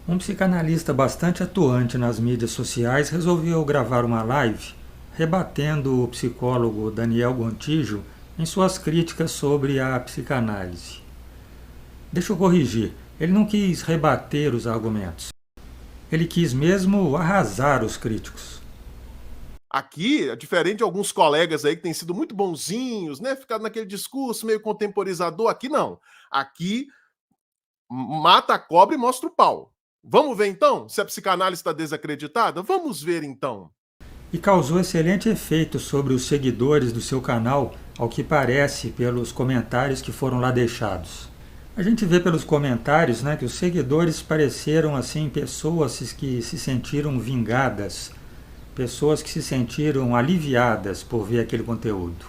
Um psicanalista bastante atuante nas mídias sociais resolveu gravar uma live rebatendo o psicólogo Daniel Gontijo em suas críticas sobre a psicanálise. Deixa eu corrigir, ele não quis rebater os argumentos. Ele quis mesmo arrasar os críticos. Aqui, diferente de alguns colegas aí que têm sido muito bonzinhos, né? Ficado naquele discurso meio contemporizador, aqui não. Aqui mata a cobra e mostra o pau. Vamos ver então se a psicanálise está desacreditada? Vamos ver então. E causou excelente efeito sobre os seguidores do seu canal, ao que parece pelos comentários que foram lá deixados. A gente vê pelos comentários, né, que os seguidores pareceram assim pessoas que se sentiram vingadas, pessoas que se sentiram aliviadas por ver aquele conteúdo.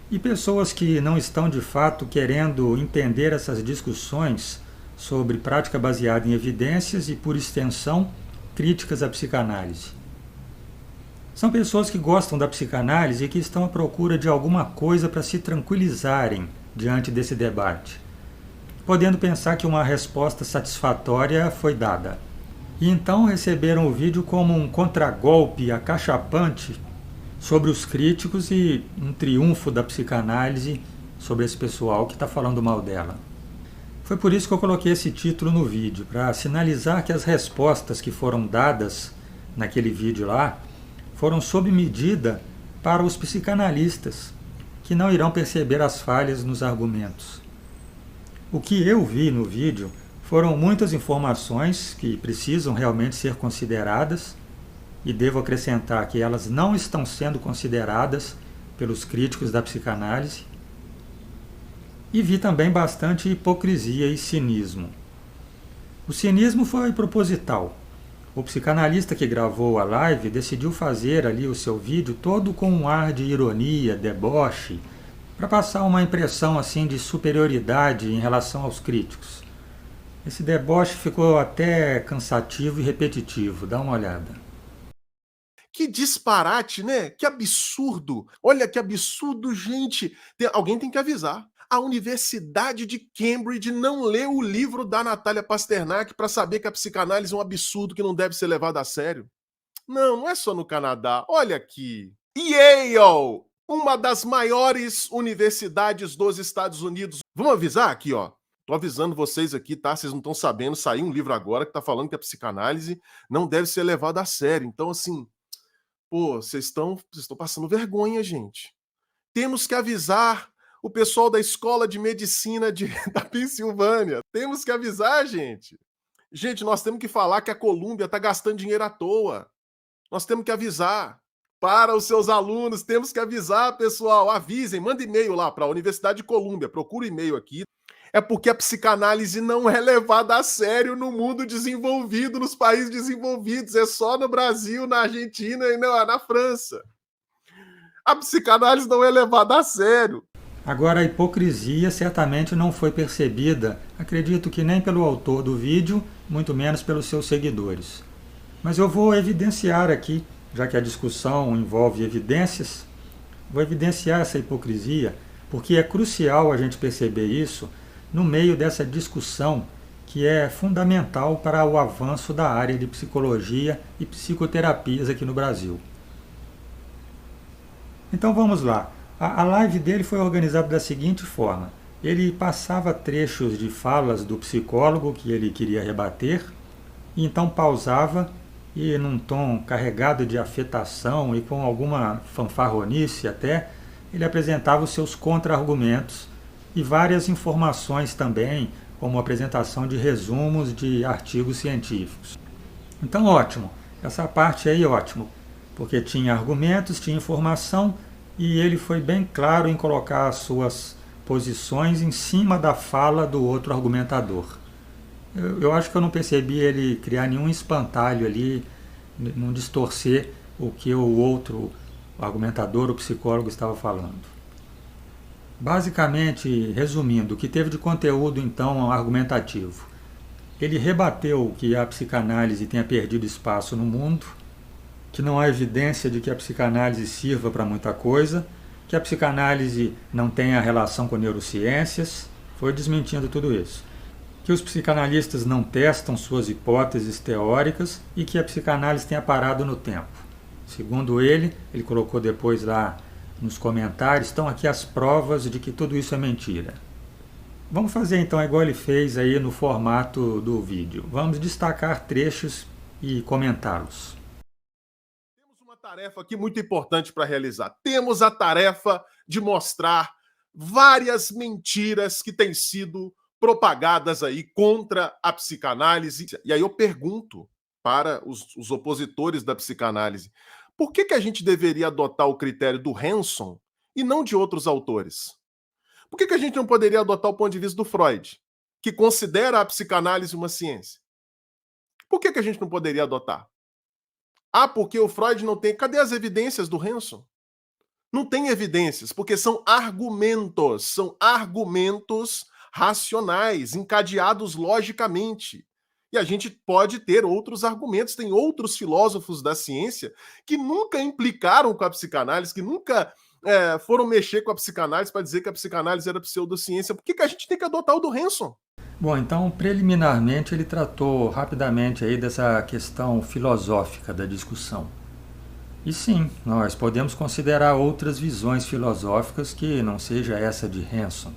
E pessoas que não estão de fato querendo entender essas discussões sobre prática baseada em evidências e, por extensão, críticas à psicanálise. São pessoas que gostam da psicanálise e que estão à procura de alguma coisa para se tranquilizarem diante desse debate, podendo pensar que uma resposta satisfatória foi dada. E então receberam o vídeo como um contragolpe acachapante sobre os críticos e um triunfo da psicanálise sobre esse pessoal que está falando mal dela. Foi por isso que eu coloquei esse título no vídeo, para sinalizar que as respostas que foram dadas naquele vídeo lá foram sob medida para os psicanalistas, que não irão perceber as falhas nos argumentos. O que eu vi no vídeo foram muitas informações que precisam realmente ser consideradas, e devo acrescentar que elas não estão sendo consideradas pelos críticos da psicanálise. E vi também bastante hipocrisia e cinismo. O cinismo foi proposital. O psicanalista que gravou a live decidiu fazer ali o seu vídeo todo com um ar de ironia, deboche, para passar uma impressão assim de superioridade em relação aos críticos. Esse deboche ficou até cansativo e repetitivo, dá uma olhada. Que disparate, né? Que absurdo! Olha que absurdo, gente! Alguém tem que avisar. A Universidade de Cambridge não leu o livro da Natália Pasternak para saber que a psicanálise é um absurdo que não deve ser levado a sério. Não, não é só no Canadá. Olha aqui. Yale! Uma das maiores universidades dos Estados Unidos. Vamos avisar aqui, ó. Tô avisando vocês aqui, tá? Vocês não estão sabendo. Saiu um livro agora que tá falando que a psicanálise não deve ser levada a sério. Então, assim, pô, vocês estão passando vergonha, gente. Temos que avisar o pessoal da Escola de Medicina da Pensilvânia. Temos que avisar, gente. Gente, nós temos que falar que a Colômbia está gastando dinheiro à toa. Nós temos que avisar. Para os seus alunos, temos que avisar, pessoal. Avisem, manda e-mail lá para a Universidade de Colômbia. Procura o e-mail aqui. É porque a psicanálise não é levada a sério no mundo desenvolvido, nos países desenvolvidos. É só no Brasil, na Argentina e na França. A psicanálise não é levada a sério. Agora, a hipocrisia certamente não foi percebida, acredito que nem pelo autor do vídeo, muito menos pelos seus seguidores. Mas eu vou evidenciar aqui, já que a discussão envolve evidências, vou evidenciar essa hipocrisia, porque é crucial a gente perceber isso no meio dessa discussão que é fundamental para o avanço da área de psicologia e psicoterapias aqui no Brasil. Então vamos lá. A live dele foi organizada da seguinte forma. Ele passava trechos de falas do psicólogo que ele queria rebater, e então pausava e, num tom carregado de afetação e com alguma fanfarronice até, ele apresentava os seus contra-argumentos e várias informações também, como a apresentação de resumos de artigos científicos. Então, ótimo. Essa parte aí, ótimo, porque tinha argumentos, tinha informação, e ele foi bem claro em colocar as suas posições em cima da fala do outro argumentador. Eu acho que eu não percebi ele criar nenhum espantalho ali, não distorcer o que o outro argumentador, o psicólogo, estava falando. Basicamente, resumindo, o que teve de conteúdo então argumentativo? Ele rebateu que a psicanálise tenha perdido espaço no mundo, que não há evidência de que a psicanálise sirva para muita coisa, que a psicanálise não tenha relação com neurociências, foi desmentindo tudo isso. que os psicanalistas não testam suas hipóteses teóricas e que a psicanálise tenha parado no tempo. Segundo ele colocou depois lá nos comentários, estão aqui as provas de que tudo isso é mentira. Vamos fazer então igual ele fez aí no formato do vídeo. Vamos destacar trechos e comentá-los. Temos uma tarefa aqui muito importante para realizar. Temos a tarefa de mostrar várias mentiras que têm sido propagadas aí contra a psicanálise. E aí eu pergunto para os opositores da psicanálise, por que a gente deveria adotar o critério do Hanson e não de outros autores? Por que a gente não poderia adotar o ponto de vista do Freud, que considera a psicanálise uma ciência? Por que a gente não poderia adotar? Ah, porque o Freud não tem... Cadê as evidências do Hanson? Não tem evidências, porque são argumentos racionais, encadeados logicamente. E a gente pode ter outros argumentos, tem outros filósofos da ciência que nunca implicaram com a psicanálise, que nunca foram mexer com a psicanálise para dizer que a psicanálise era pseudociência. Por que a gente tem que adotar o do Hanson? Bom, então, preliminarmente, ele tratou rapidamente aí dessa questão filosófica da discussão. E sim, nós podemos considerar outras visões filosóficas que não seja essa de Hanson.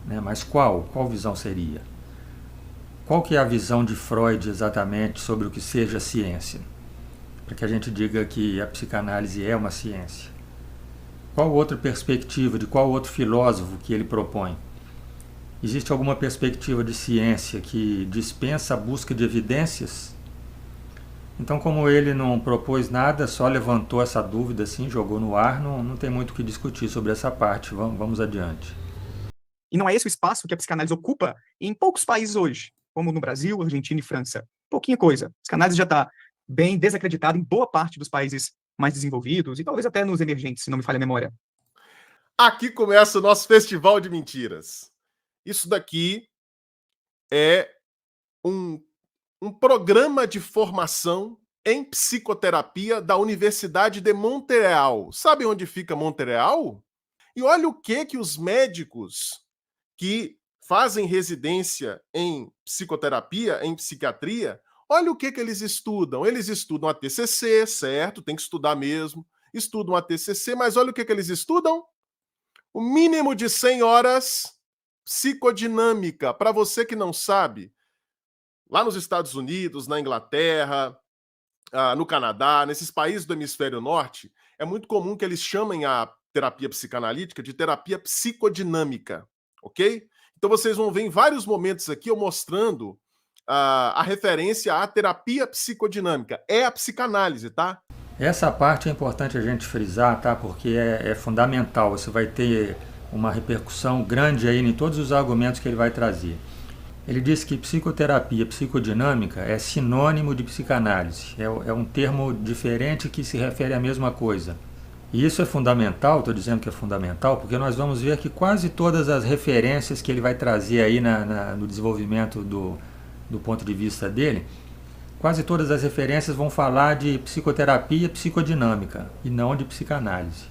Né? Mas qual visão seria? Qual que é a visão de Freud exatamente sobre o que seja ciência? Para que a gente diga que a psicanálise é uma ciência. Qual outra perspectiva, de qual outro filósofo que ele propõe? Existe alguma perspectiva de ciência que dispensa a busca de evidências? Então, como ele não propôs nada, só levantou essa dúvida assim, jogou no ar, não tem muito o que discutir sobre essa parte. Vamos adiante. E não é esse o espaço que a psicanálise ocupa em poucos países hoje, como no Brasil, Argentina e França. Pouquinha coisa. A psicanálise já está bem desacreditada em boa parte dos países mais desenvolvidos e talvez até nos emergentes, se não me falha a memória. Aqui começa o nosso festival de mentiras. Isso daqui é um programa de formação em psicoterapia da Universidade de Montreal. Sabe onde fica Montreal? E olha o que os médicos que fazem residência em psicoterapia, em psiquiatria, olha o que eles estudam. Eles estudam a TCC, certo? Tem que estudar mesmo. Estudam a TCC, mas olha o que eles estudam. O mínimo de 100 horas psicodinâmica. Para você que não sabe, lá nos Estados Unidos, na Inglaterra, no Canadá, nesses países do hemisfério norte, é muito comum que eles chamem a terapia psicanalítica de terapia psicodinâmica, ok? Então vocês vão ver em vários momentos aqui eu mostrando a referência à terapia psicodinâmica. É a psicanálise, tá? Essa parte é importante a gente frisar, tá? Porque é fundamental. Você vai ter uma repercussão grande aí em todos os argumentos que ele vai trazer. Ele diz que psicoterapia psicodinâmica é sinônimo de psicanálise. É um termo diferente que se refere à mesma coisa. E isso é fundamental, estou dizendo que é fundamental, porque nós vamos ver que quase todas as referências que ele vai trazer aí no desenvolvimento do ponto de vista dele, quase todas as referências vão falar de psicoterapia psicodinâmica e não de psicanálise.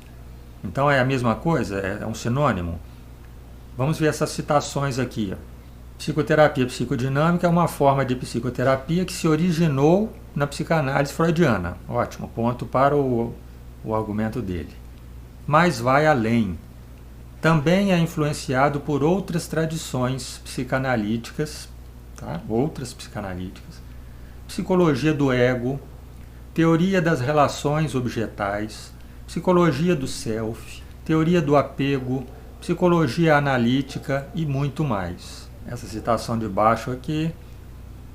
Então é a mesma coisa? É um sinônimo? Vamos ver essas citações aqui. Psicoterapia psicodinâmica é uma forma de psicoterapia que se originou na psicanálise freudiana. Ótimo, ponto para o argumento dele. Mas vai além. Também é influenciado por outras tradições psicanalíticas, tá? Outras psicanalíticas, psicologia do ego, teoria das relações objetais, psicologia do self, teoria do apego, psicologia analítica e muito mais. Essa citação de baixo aqui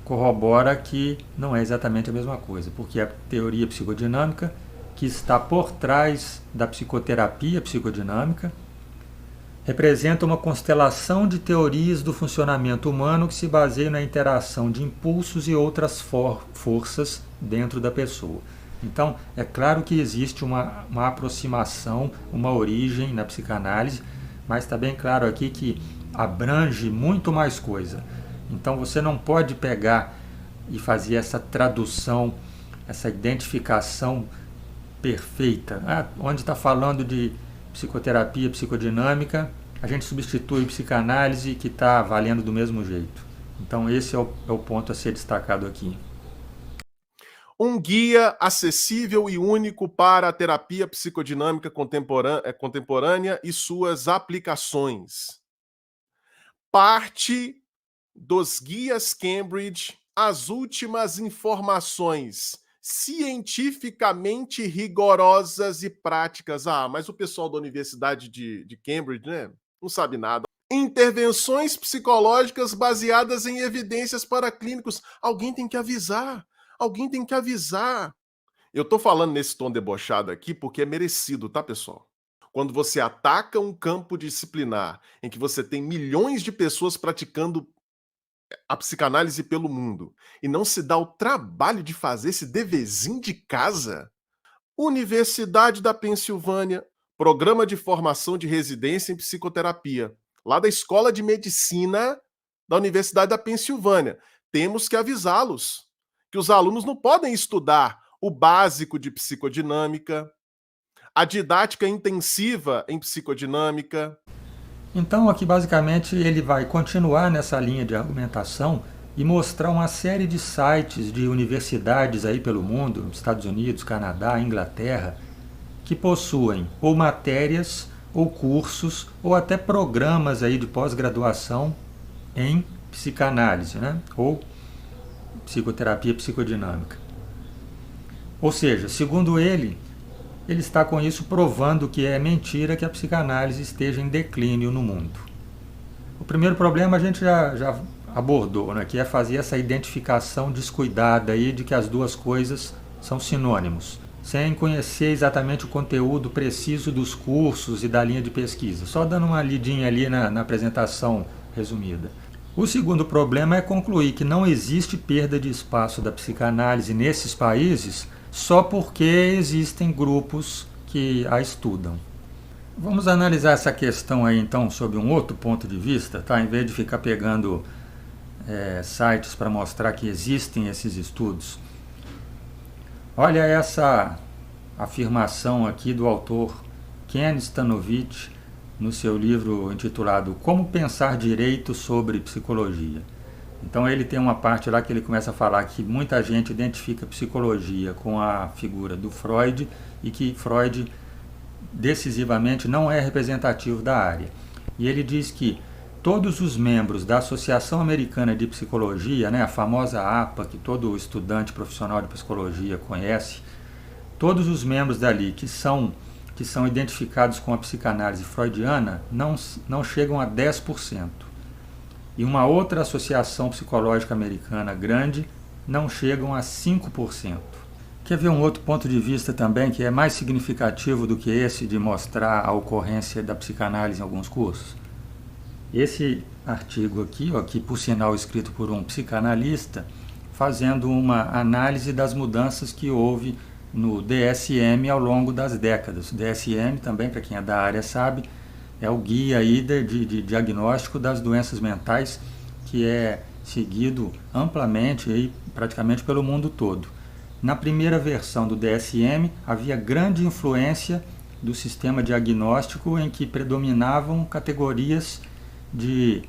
corrobora que não é exatamente a mesma coisa, porque a teoria psicodinâmica, que está por trás da psicoterapia psicodinâmica, representa uma constelação de teorias do funcionamento humano que se baseiam na interação de impulsos e outras forças dentro da pessoa. Então, é claro que existe uma aproximação, uma origem na psicanálise, mas está bem claro aqui que abrange muito mais coisa. Então, você não pode pegar e fazer essa tradução, essa identificação perfeita. Onde está falando de psicoterapia psicodinâmica, a gente substitui psicanálise, que está valendo do mesmo jeito. Então esse é o ponto a ser destacado aqui. Um guia acessível e único para a terapia psicodinâmica contemporânea e suas aplicações. Parte dos guias Cambridge, as últimas informações cientificamente rigorosas e práticas. Ah, mas o pessoal da Universidade de Cambridge, né, não sabe nada. Intervenções psicológicas baseadas em evidências paraclínicos. Alguém tem que avisar. Alguém tem que avisar. Eu tô falando nesse tom debochado aqui porque é merecido, tá, pessoal? Quando você ataca um campo disciplinar em que você tem milhões de pessoas praticando a psicanálise pelo mundo e não se dá o trabalho de fazer esse deverzinho de casa, Universidade da Pensilvânia, programa de formação de residência em psicoterapia, lá da Escola de Medicina da Universidade da Pensilvânia. Temos que avisá-los que os alunos não podem estudar o básico de psicodinâmica, a didática intensiva em psicodinâmica. Então aqui basicamente ele vai continuar nessa linha de argumentação e mostrar uma série de sites de universidades aí pelo mundo, Estados Unidos, Canadá, Inglaterra, que possuem ou matérias, ou cursos, ou até programas aí de pós-graduação em psicanálise, né? Ou psicoterapia psicodinâmica. Ou seja, segundo ele está com isso provando que é mentira que a psicanálise esteja em declínio no mundo. O primeiro problema a gente já abordou, né, que é fazer essa identificação descuidada aí de que as duas coisas são sinônimos, sem conhecer exatamente o conteúdo preciso dos cursos e da linha de pesquisa, só dando uma lidinha ali na apresentação resumida. O segundo problema é concluir que não existe perda de espaço da psicanálise nesses países só porque existem grupos que a estudam. Vamos analisar essa questão aí então sob um outro ponto de vista, tá? Em vez de ficar pegando sites para mostrar que existem esses estudos. Olha essa afirmação aqui do autor Ken Stanovich no seu livro intitulado Como Pensar Direito sobre Psicologia. Então ele tem uma parte lá que ele começa a falar que muita gente identifica psicologia com a figura do Freud e que Freud decisivamente não é representativo da área. E ele diz que todos os membros da Associação Americana de Psicologia, né, a famosa APA, que todo estudante profissional de psicologia conhece, todos os membros dali que são identificados com a psicanálise freudiana não chegam a 10%. E uma outra associação psicológica americana grande não chegam a 5%. Quer ver um outro ponto de vista também que é mais significativo do que esse de mostrar a ocorrência da psicanálise em alguns cursos? Esse artigo aqui, ó, que por sinal escrito por um psicanalista, fazendo uma análise das mudanças que houve no DSM ao longo das décadas. O DSM também, para quem é da área sabe, é o guia aí de diagnóstico das doenças mentais que é seguido amplamente aí, praticamente pelo mundo todo. Na primeira versão do DSM havia grande influência do sistema diagnóstico em que predominavam categorias de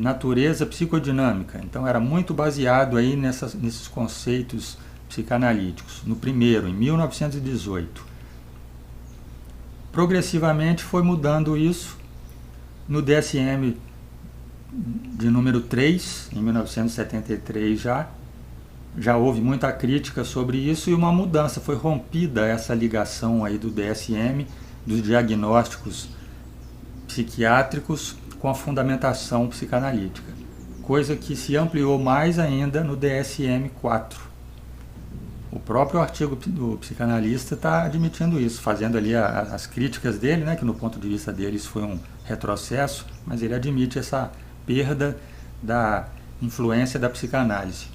natureza psicodinâmica. Então era muito baseado aí nesses conceitos psicanalíticos. No primeiro, em 1918. Progressivamente foi mudando isso. No DSM de número 3, em 1973 já houve muita crítica sobre isso e uma mudança, foi rompida essa ligação aí do DSM, dos diagnósticos psiquiátricos com a fundamentação psicanalítica, coisa que se ampliou mais ainda no DSM-4. O próprio artigo do psicanalista está admitindo isso, fazendo ali as críticas dele, né, que no ponto de vista dele isso foi um retrocesso, mas ele admite essa perda da influência da psicanálise.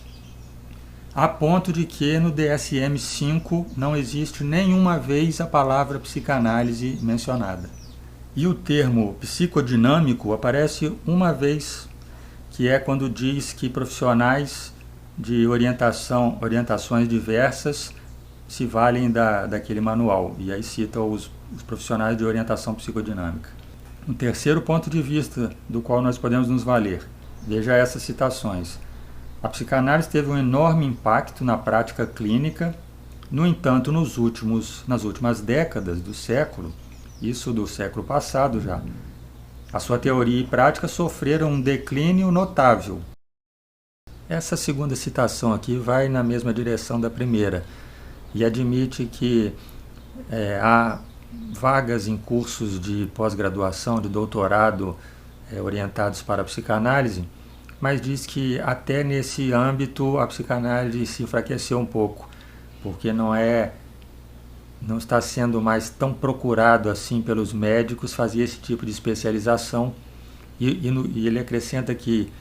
A ponto de que no DSM-5 não existe nenhuma vez a palavra psicanálise mencionada. E o termo psicodinâmico aparece uma vez, que é quando diz que profissionais de orientações diversas se valem daquele manual, e aí cita os profissionais de orientação psicodinâmica. Um terceiro ponto de vista do qual nós podemos nos valer. Veja essas citações. A psicanálise teve um enorme impacto na prática clínica. No entanto, nas últimas décadas do século, isso do século passado já, a sua teoria e prática sofreram um declínio notável. Essa segunda citação aqui vai na mesma direção da primeira e admite que há vagas em cursos de pós-graduação, de doutorado orientados para a psicanálise, mas diz que até nesse âmbito a psicanálise se enfraqueceu um pouco, porque não está sendo mais tão procurado assim pelos médicos fazer esse tipo de especialização. E ele acrescenta que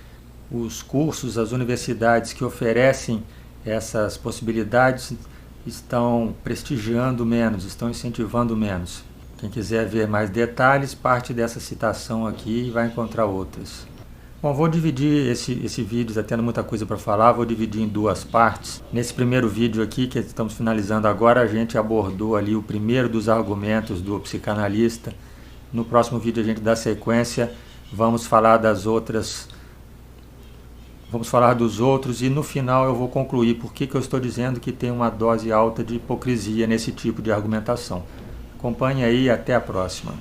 os cursos, as universidades que oferecem essas possibilidades estão prestigiando menos, estão incentivando menos. Quem quiser ver mais detalhes, parte dessa citação aqui e vai encontrar outras. Bom, vou dividir esse vídeo, está tendo muita coisa para falar, vou dividir em duas partes. Nesse primeiro vídeo aqui, que estamos finalizando agora, a gente abordou ali o primeiro dos argumentos do psicanalista. No próximo vídeo a gente dá sequência, vamos falar dos outros e no final eu vou concluir por que eu estou dizendo que tem uma dose alta de hipocrisia nesse tipo de argumentação. Acompanhe aí e até a próxima.